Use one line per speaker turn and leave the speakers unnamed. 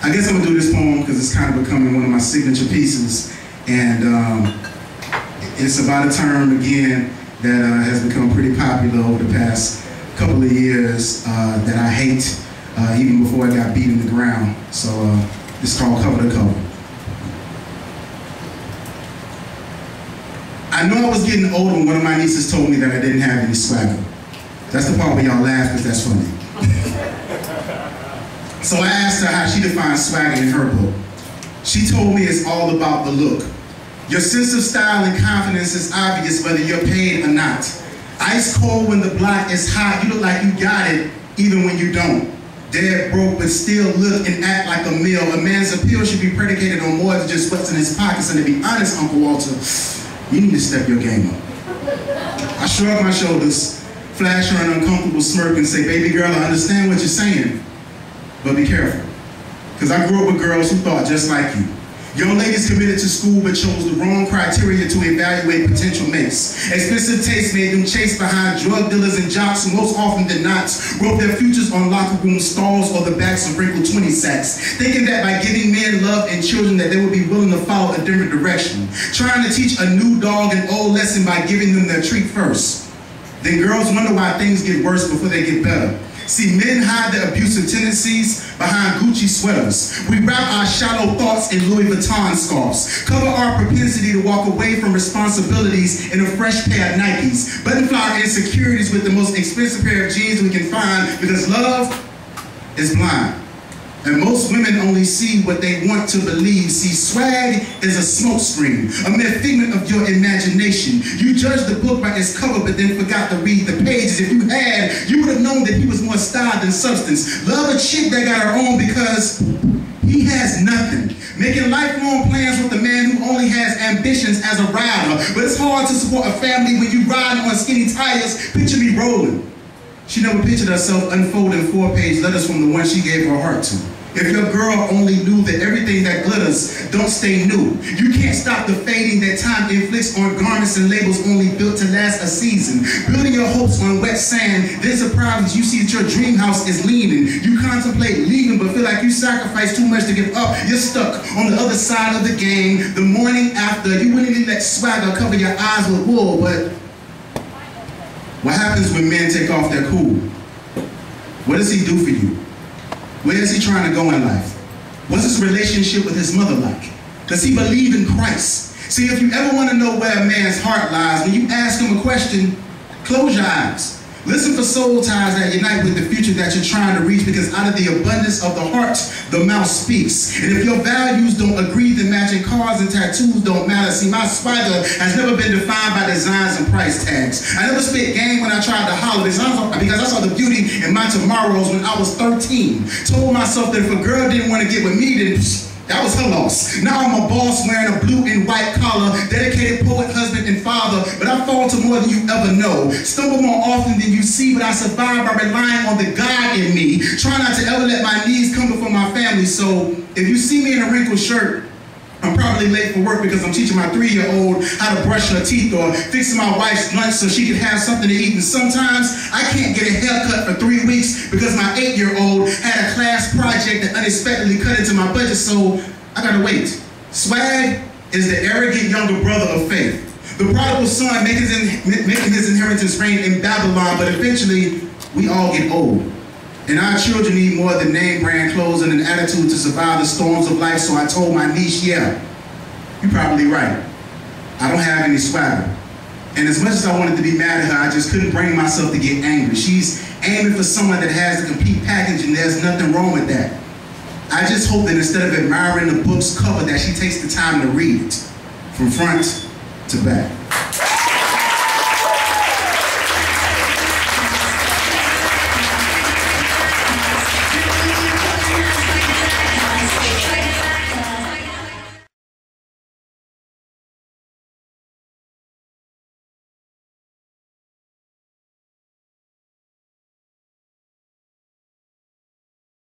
I guess I'm gonna do this poem because it's kind of becoming one of my signature pieces, and it's about a term again that has become pretty popular over the past couple of years that I hate even before I got beat in the ground. So it's called Cover to Cover. I know I was getting older when one of my nieces told me that I didn't have any swagger. That's the part where y'all laugh because that's funny. So I asked her how she defines swagger in her book. She told me it's all about the look. Your sense of style and confidence is obvious whether you're paid or not. Ice cold when the block is hot, you look like you got it even when you don't. Dead broke but still look and act like a meal. A man's appeal should be predicated on more than just what's in his pockets. And to be honest, Uncle Walter, you need to step your game up. I shrug my shoulders, flash her an uncomfortable smirk and say, baby girl, I understand what you're saying, but be careful. Because I grew up with girls who thought just like you. Young ladies committed to school but chose the wrong criteria to evaluate potential mates. Expensive taste made them chase behind drug dealers and jocks who most often than not wrote their futures on locker room stalls or the backs of wrinkled 20 sacks, thinking that by giving men love and children that they would be willing to follow a different direction, trying to teach a new dog an old lesson by giving them their treat first. Then girls wonder why things get worse before they get better. See, men hide their abusive tendencies behind Gucci sweaters. We wrap our shallow thoughts in Louis Vuitton scarves, cover our propensity to walk away from responsibilities in a fresh pair of Nikes, buttonfly our insecurities with the most expensive pair of jeans we can find, because love is blind. And most women only see what they want to believe. See, swag is a smokescreen, a mere figment of your imagination. You judge the book by its cover, but then forgot to read the pages. If you had, you would have known that he was more style than substance. Love a chick that got her own because he has nothing. Making lifelong plans with a man who only has ambitions as a rider. But it's hard to support a family when you ride on skinny tires. Picture me rolling. She never pictured herself unfolding 4-page letters from the one she gave her heart to. If your girl only knew that everything that glitters don't stay new. You can't stop the fading that time inflicts on garments and labels only built to last a season. Building your hopes on wet sand, then surprises you see that your dream house is leaning. You contemplate leaving but feel like you sacrificed too much to give up. You're stuck on the other side of the game. The morning after, you willingly let swagger cover your eyes with wool, but what happens when men take off their cool? What does he do for you? Where is he trying to go in life? What's his relationship with his mother like? Does he believe in Christ? See, if you ever want to know where a man's heart lies, when you ask him a question, close your eyes. Listen for soul ties that unite with the future that you're trying to reach, because out of the abundance of the heart, the mouth speaks. And if your values don't agree, then matching cars and tattoos don't matter. See, my swagger has never been defined by designs and price tags. I never spit game when I tried to holler because I saw the beauty in my tomorrows when I was 13. Told myself that if a girl didn't want to get with me, then that was her loss. Now I'm a boss wearing a blue and white collar, dedicated poet, husband, and father, but I fall to more than you ever know. Stumble more often than you see, but I survive by relying on the God in me. Try not to ever let my needs come before my family, so if you see me in a wrinkled shirt, I'm probably late for work because I'm teaching my 3-year-old how to brush her teeth or fixing my wife's lunch so she can have something to eat. And sometimes I can't get a haircut for 3 weeks because my 8-year-old had a class project that unexpectedly cut into my budget, so I gotta wait. Swag is the arrogant younger brother of faith. The prodigal son making his inheritance reign in Babylon, but eventually we all get old. And our children need more than name brand clothes and an attitude to survive the storms of life. So I told my niece, yeah, you're probably right. I don't have any swagger. And as much as I wanted to be mad at her, I just couldn't bring myself to get angry. She's aiming for someone that has the complete package, and there's nothing wrong with that. I just hope that instead of admiring the book's cover, that she takes the time to read it from front to back.